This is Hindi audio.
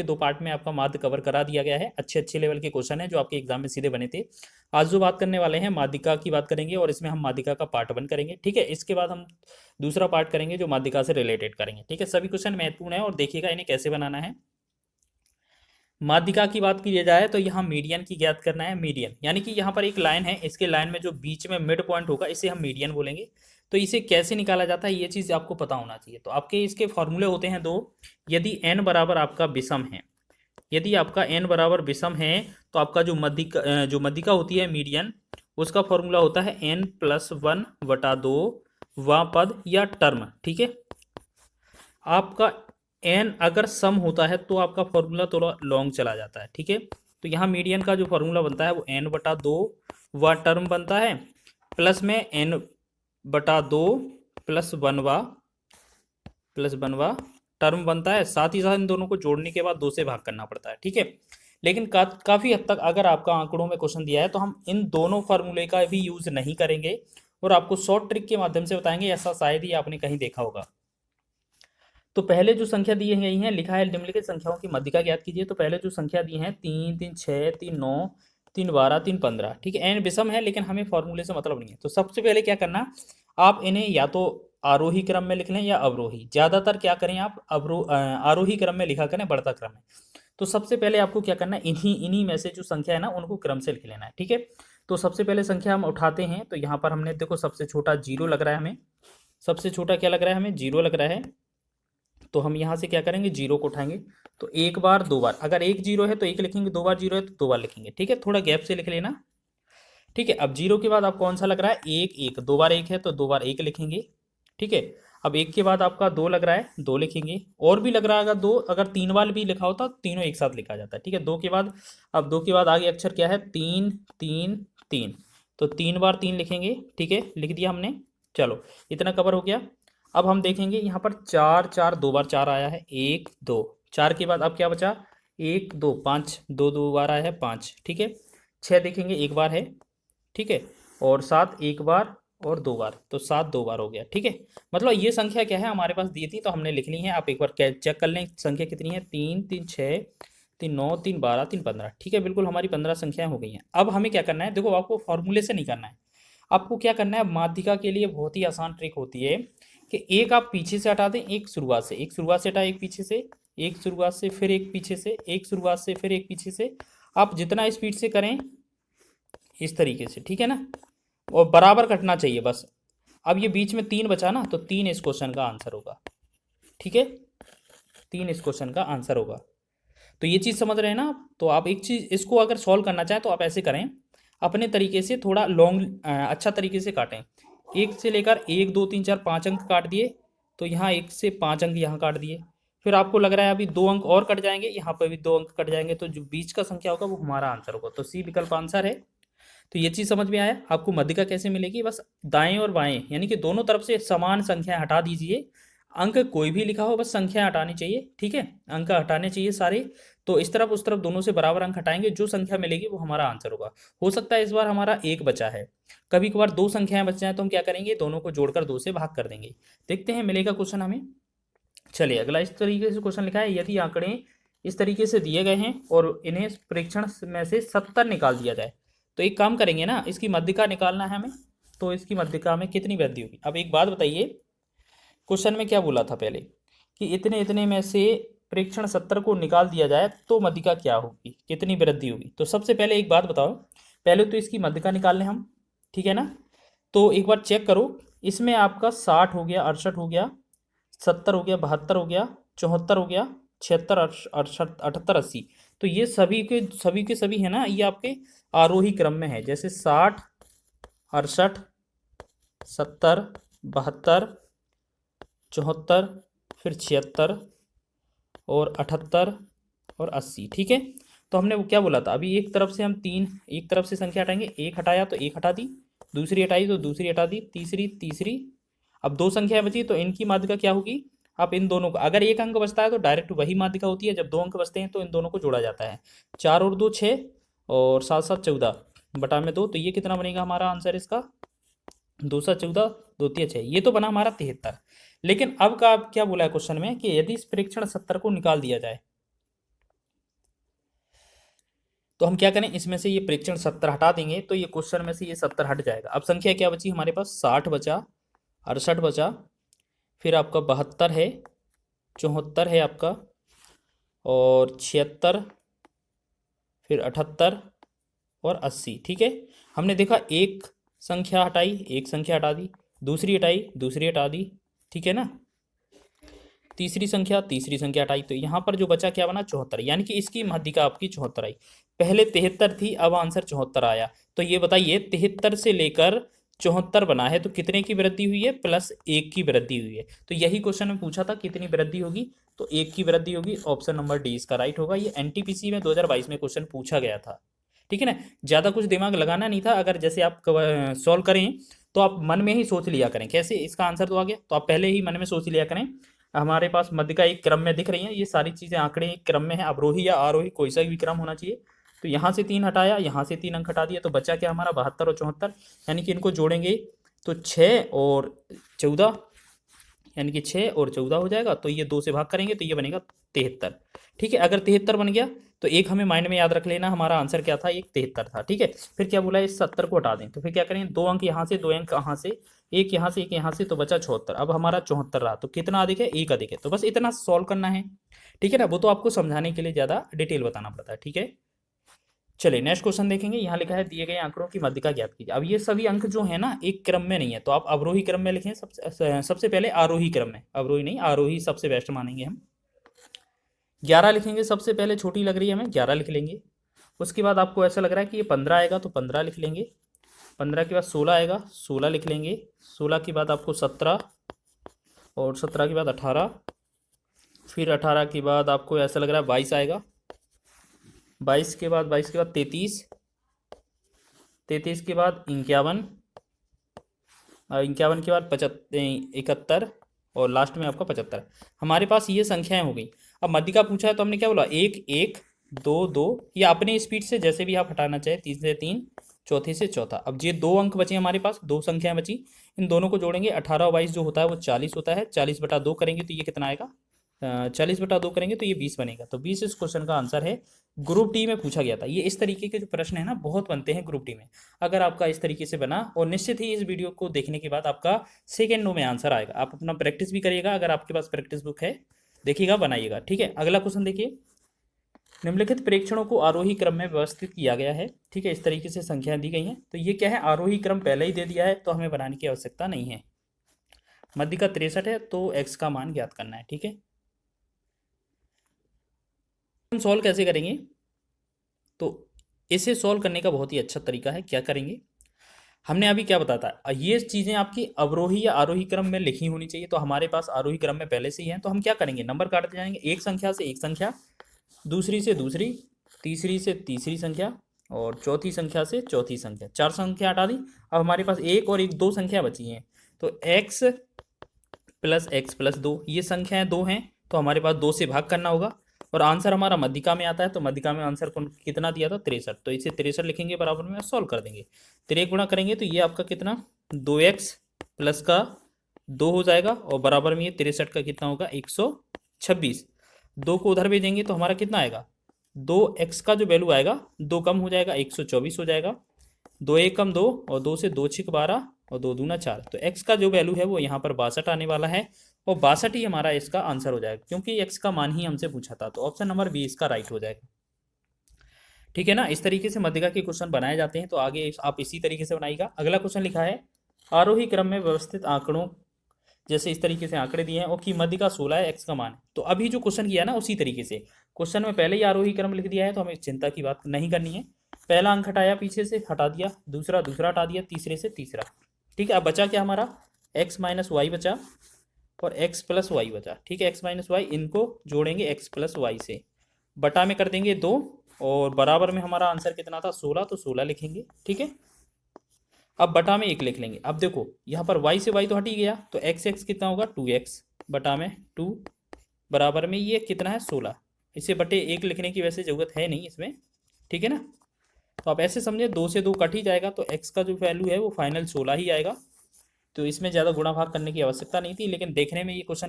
2 पार्ट में आपका माध्य कवर करा दिया गया है। अच्छे अच्छे लेवल के क्वेश्चन है जो आपके एग्जाम में सीधे बने थे। आज जो बात करने वाले हैं माध्यिका की बात करेंगे और इसमें हम माध्यिका का पार्ट 1 करेंगे, ठीक है। इसके बाद हम दूसरा पार्ट करेंगे जो माध्यिका से रिलेटेड करेंगे, ठीक है। सभी क्वेश्चन महत्वपूर्ण है और देखिएगा इन्हें कैसे बनाना है। माध्यिका की बात की जाए तो यहाँ मीडियन की ज्ञात करना है। मीडियन यानी कि यहाँ पर एक लाइन है, इसके लाइन में जो बीच में मिड पॉइंट होगा इसे हम मीडियन बोलेंगे। तो इसे कैसे निकाला जाता है ये चीज़ आपको पता होना चाहिए। तो आपके इसके फॉर्मूले होते हैं 2। यदि n बराबर आपका विषम है, यदि आपका n बराबर विषम है तो आपका जो मध्यिका होती है मीडियन, उसका फॉर्मूला होता है n+1/2 वा पद या टर्म, ठीक है। आपका n अगर सम होता है तो आपका फॉर्मूला थोड़ा लॉन्ग चला जाता है, ठीक है। तो यहाँ मीडियन का जो फॉर्मूला बनता है वो n/2 वा टर्म बनता है, प्लस में n/2 +1 वा टर्म बनता है। साथ ही साथ इन दोनों को जोड़ने के बाद 2 से भाग करना पड़ता है, ठीक है। लेकिन काफ़ी हद तक अगर आपका आंकड़ों में क्वेश्चन दिया है तो हम इन दोनों फार्मूले का भी यूज़ नहीं करेंगे और आपको शॉर्ट ट्रिक के माध्यम से बताएंगे। ऐसा शायद ही आपने कहीं देखा होगा। तो पहले जो संख्या दी गई है, लिखा है निम्नलिखित संख्याओं की मध्यिका ज्ञात कीजिए। तो पहले जो संख्या दी है 3, 3, 6, 3, 9, 3, 12, 3, 15, ठीक है। एन विषम है लेकिन हमें फॉर्मूले से मतलब नहीं है। तो सबसे पहले क्या करना, आप इन्हें या तो आरोही क्रम में लिख लें या अवरोही। ज़्यादातर क्या करें आप आरोही क्रम में लिखा करें, बढ़ता क्रम में। तो सबसे पहले आपको क्या करना है, इन्हीं में से जो संख्या है ना उनको क्रम से लिख लेना है, ठीक है। तो सबसे पहले संख्या हम उठाते हैं तो यहाँ पर हमने देखो सबसे छोटा 0 लग रहा है हमें। सबसे छोटा क्या लग रहा है हमें, 0 लग रहा है। तो हम यहाँ से क्या करेंगे, 0 को उठाएंगे। तो एक बार 2 बार, अगर एक 0 है तो 1 लिखेंगे, 2 बार 0 है तो 2 बार लिखेंगे, ठीक है। थोड़ा गैप से लिख लेना, ठीक है। अब 0 के बाद आप कौन सा लग रहा है, 1, 1, 2 बार 1 है तो 2 बार 1 लिखेंगे, ठीक है। अब 1 के बाद आपका 2 लग रहा है, 2 लिखेंगे। और भी लग रहा है अगर 2, अगर 3 बार भी लिखा होता तो तीनों एक साथ लिखा जाता है, ठीक है। 2 के बाद, अब 2 के बाद आगे अक्षर क्या है, 3, 3, 3। तो 3 बार 3 लिखेंगे, ठीक है, लिख दिया हमने। चलो इतना कवर हो गया। अब हम देखेंगे यहाँ पर 4, 4, 2 बार 4 आया है, 1, 2। 4 के बाद अब क्या बचा, 1, 2, 5, 2 2 बार आया है 5, ठीक है। 6 देखेंगे 1 बार है, ठीक है। और 7 1 बार और 2 बार, तो 7 2 बार हो गया, ठीक है। मतलब ये संख्या क्या है हमारे पास दी थी तो हमने लिख ली है। आप एक बार चेक कर लें संख्या कितनी है, 3, 3, 6, 3, 9, 3, 12, 3, 15, ठीक है। बिल्कुल हमारी 15 संख्याएं हो गई हैं। अब हमें क्या करना है, देखो आपको फॉर्मूले से नहीं करना है। आपको क्या करना है, माध्यिका के लिए बहुत ही आसान ट्रिक होती है कि एक आप पीछे से हटा दें, एक शुरुआत से, एक शुरुआत से हटा, एक पीछे से, एक शुरुआत से, फिर एक पीछे से, एक शुरुआत से, फिर एक पीछे से। आप जितना स्पीड से करें इस तरीके से, ठीक है ना, और बराबर कटना चाहिए बस। अब ये बीच में 3 बचा ना, तो 3 इस क्वेश्चन का आंसर होगा, ठीक है। 3 इस क्वेश्चन का आंसर होगा। तो ये चीज़ समझ रहे हैं ना आप। तो आप एक चीज़ इसको अगर सॉल्व करना चाहें तो आप ऐसे करें, अपने तरीके से थोड़ा लॉन्ग अच्छा तरीके से काटें। 1 से लेकर 1, 2, 3, 4, 5 अंक काट दिए, तो यहाँ 1 से 5 अंक यहाँ काट दिए। फिर आपको लग रहा है अभी 2 अंक और कट जाएंगे, यहाँ पर भी 2 अंक कट जाएंगे, तो जो बीच का संख्या होगा वो हमारा आंसर होगा। तो सी विकल्प आंसर है। तो ये चीज़ समझ में आया आपको। मध्यिका कैसे मिलेगी, बस दाएं और बाएं यानी कि दोनों तरफ से समान संख्याएं हटा दीजिए। अंक कोई भी लिखा हो बस संख्या हटानी चाहिए, ठीक है। अंक हटाने चाहिए सारे। तो इस तरफ उस तरफ दोनों से बराबर अंक हटाएंगे, जो संख्या मिलेगी वो हमारा आंसर होगा। हो सकता है इस बार हमारा 1 बचा है, कभी कभार 2 संख्याएं बच जाए तो हम क्या करेंगे, दोनों को जोड़कर 2 से भाग कर देंगे। देखते हैं मिलेगा क्वेश्चन हमें। चलिए अगला इस तरीके से क्वेश्चन लिखा है, यदि आंकड़े इस तरीके से दिए गए हैं और इन्हें प्रेक्षण में से 70 निकाल दिया जाए, तो एक काम करेंगे ना, इसकी मध्यिका निकालना है हमें। तो इसकी मध्यिका में कितनी वृद्धि होगी। अब एक बात बताइए, क्वेश्चन में क्या बोला था पहले कि इतने इतने में से प्रेक्षण 70 को निकाल दिया जाए तो मध्यिका क्या होगी, कितनी वृद्धि होगी। तो सबसे पहले एक बात बताओ, पहले तो इसकी मध्यिका निकाल लें हम, ठीक है ना। तो एक बार चेक करो, इसमें आपका 60 हो गया, 68 हो गया, 70 हो गया, 72 हो गया, 74 हो गया, 76, 68, 78, 80। तो ये सभी है ना, ये आपके आरोही क्रम में है। जैसे 60, 68, 70, 72, 74, फिर 76 और 78 और 80, ठीक है। तो हमने वो क्या बोला था, अभी एक तरफ से हम 3, एक तरफ से संख्या हटाएंगे, एक हटाया तो एक हटा दी, दूसरी हटाई तो दूसरी हटा दी, तीसरी तीसरी। अब 2 संख्याएं बची तो इनकी माध्यिका क्या होगी। आप इन दोनों को, अगर एक अंक बचता है तो डायरेक्ट वही माध्यिका होती है, जब 2 अंक बचते हैं तो इन दोनों को जोड़ा जाता है। 4 और 2 6 और 7 7 14 बटा में 2, तो ये कितना बनेगा हमारा आंसर इसका, 2 7 14, 2 3 6, ये तो बना हमारा 73। लेकिन अब का क्या बोला है क्वेश्चन में कि यदि इस प्रेक्षण 70 को निकाल दिया जाए, तो हम क्या करें, इसमें से ये प्रेक्षण 70 हटा देंगे तो ये क्वेश्चन में से ये 70 हट जाएगा। अब संख्या क्या बची हमारे पास, 60 बचा, 68 बचा, फिर आपका 72 है, 74 है आपका, और 76, फिर 78 और 80। ठीक है, हमने देखा एक संख्या हटाई, एक संख्या हटा दी, दूसरी हटाई, दूसरी हटा दी, ठीक है ना, तीसरी संख्या हटाई, तो यहाँ पर जो बचा क्या बना, 74, यानी कि इसकी माध्यिका आपकी 74 आई। पहले 73 थी, अब आंसर 74 आया। तो ये बताइए 73 से लेकर 74 बना है तो कितने की वृद्धि हुई है, +1 की वृद्धि हुई है। तो यही क्वेश्चन में पूछा था कितनी वृद्धि होगी, तो 1 की वृद्धि होगी। ऑप्शन नंबर डी इसका राइट होगा। ये एनटीपीसी में 2022 में क्वेश्चन पूछा गया था। ठीक है ना, ज़्यादा कुछ दिमाग लगाना नहीं था। अगर जैसे आप सॉल्व करें तो आप मन में ही सोच लिया करें, कैसे इसका आंसर तो आ गया, तो आप पहले ही मन में सोच लिया करें हमारे पास मध्यिका एक क्रम में दिख रही है, ये सारी चीज़ें आंकड़े एक क्रम में है, अवरोही या आरोही कोई सा भी क्रम होना चाहिए। तो यहाँ से 3 हटाया, यहाँ से 3 अंक हटा दिया, तो बचा क्या हमारा 72 और 74, यानी कि इनको जोड़ेंगे तो 6 और 14, यानी कि 6 और 14 हो जाएगा। तो ये 2 से भाग करेंगे तो ये बनेगा 73। ठीक है, अगर 73 बन गया तो एक हमें माइंड में याद रख लेना, हमारा आंसर क्या था, एक 73 था। ठीक है, फिर क्या बोला, इस 70 को हटा दें, तो फिर क्या करेंगे, 2 अंक यहाँ से, 2 अंक यहाँ से, एक यहाँ से, एक यहाँ से, तो बचा 74। अब हमारा 74 रहा, तो कितना अधिक है, एक अधिक है। तो बस इतना सॉल्व करना है। ठीक है ना, वो तो आपको समझाने के लिए ज़्यादा डिटेल बताना पड़ता है। ठीक है, चलिए नेक्स्ट क्वेश्चन देखेंगे। यहाँ लिखा है दिए गए आंकड़ों की माध्यिका ज्ञात कीजिए। अब ये सभी अंक जो है ना एक क्रम में नहीं है, तो आप अवरोही क्रम में लिखें, सबसे पहले आरोही क्रम में, अवरोही नहीं आरोही सबसे बेस्ट मानेंगे हम। 11 लिखेंगे, सबसे पहले छोटी लग रही है हमें, 11 लिख लेंगे। उसके बाद आपको ऐसा लग रहा है कि ये 15 आएगा तो 15 लिख लेंगे। 15 के बाद 16 आएगा, 16 लिख लेंगे। 16 के बाद आपको 17, और 17 के बाद 18, फिर 18 के बाद आपको ऐसा लग रहा है 22 आएगा। 22 के बाद 33, 33 के बाद 51, 51 के बाद 71, और लास्ट में आपका 75। हमारे पास ये संख्याएं हो गई। अब माध्यिका पूछा है तो हमने क्या बोला, 1 1 2 2, या अपने स्पीड से जैसे भी आप हटाना चाहे, 3 से 3, चौथे से चौथा। अब ये 2 अंक बचे हमारे पास, 2 संख्याएं बची, इन दोनों को जोड़ेंगे। 18 और 22 जो होता है वो 40 होता है, 40/2 करेंगे तो ये कितना आएगा, 40/2 करेंगे तो ये 20 बनेगा। तो 20 इस क्वेश्चन का आंसर है। ग्रुप डी में पूछा गया था। ये इस तरीके के जो प्रश्न है ना बहुत बनते हैं ग्रुप डी में। अगर आपका इस तरीके से बना, और निश्चित ही इस वीडियो को देखने के बाद आपका सेकेंडों में आंसर आएगा। आप अपना प्रैक्टिस भी करिएगा, अगर आपके पास प्रैक्टिस बुक है देखिएगा, बनाइएगा। ठीक है, अगला क्वेश्चन देखिए। निम्नलिखित प्रेक्षणों को आरोही क्रम में व्यवस्थित किया गया है। ठीक है, इस तरीके से संख्याएं दी गई हैं। तो ये क्या है, आरोही क्रम पहले ही दे दिया है तो हमें बनाने की आवश्यकता नहीं है। माध्यिका 63 है तो एक्स का मान ज्ञात करना है। ठीक है, हम सॉल्व कैसे करेंगे, तो इसे सॉल्व करने का बहुत ही अच्छा तरीका है। क्या करेंगे, हमने अभी क्या बताया, ये चीज़ें आपकी अवरोही या आरोही क्रम में लिखी होनी चाहिए। तो हमारे पास आरोही क्रम में पहले से ही है, तो हम क्या करेंगे, नंबर काटते जाएंगे। एक संख्या से एक संख्या, दूसरी से दूसरी, तीसरी से तीसरी संख्या, और चौथी संख्या से चौथी संख्या। 4 संख्या हटा दी। अब हमारे पास एक और एक 2 संख्या बची हैं, तो x + x + 2, ये संख्याएं 2 हैं, तो हमारे पास 2 से भाग करना होगा। और आंसर हमारा माध्यिका में आता है, तो माध्यिका में आंसर कितना दिया था, 63। तो इसे 63 लिखेंगे, बराबर में सॉल्व कर देंगे। 3 गुणा करेंगे तो ये आपका कितना, 2x + का 2 हो जाएगा, और बराबर में ये 63 का कितना होगा, 126। 2 को उधर भेजेंगे तो हमारा कितना आएगा, 2x का जो वैल्यू आएगा 2 कम हो जाएगा, 124 हो जाएगा। 2 1 कम 2, और 2 से 2 6 12, और 2 दूना 4। तो x का जो वैल्यू है वो यहाँ पर 62 आने वाला है, और 62 ही हमारा इसका आंसर हो जाएगा, क्योंकि x का मान ही हमसे पूछा था। तो ऑप्शन नंबर बी इसका राइट हो जाएगा। ठीक है ना, इस तरीके से माध्यिका के क्वेश्चन बनाए जाते हैं। तो आगे आप इसी तरीके से बनाइएगा। अगला क्वेश्चन लिखा है, आरोही क्रम में व्यवस्थित आंकड़ों, जैसे इस तरीके से आंकड़े दिए हैं, और की माध्यिका 16 है, x का मान। तो अभी जो क्वेश्चन किया ना उसी तरीके से, क्वेश्चन में पहले ही आरोही क्रम लिख दिया है, तो हमें चिंता की बात नहीं करनी है। पहला अंक हटाया, पीछे से हटा दिया, दूसरा हटा दिया, तीसरे से तीसरा। ठीक है, अब बचा क्या हमारा, x - y बचा, और x + y बचा। ठीक है, x - y, इनको जोड़ेंगे x + y से, बटा में कर देंगे 2, और बराबर में हमारा आंसर कितना था, 16, तो 16 लिखेंगे। ठीक है, अब बटा में 1 लिख लेंगे। अब देखो यहाँ पर y से y तो हट ही गया, तो x कितना होगा, 2x बटा में 2, बराबर में ये कितना है, 16। इसे बटे 1 लिखने की वैसे ज़रूरत है नहीं इसमें। ठीक है ना, तो आप ऐसे समझे, 2 से 2 कट ही जाएगा, तो x का जो वैल्यू है वो फाइनल 16 ही आएगा। तो इसमें ज़्यादा गुणा भाग करने की आवश्यकता नहीं थी, लेकिन देखने में ये क्वेश्चन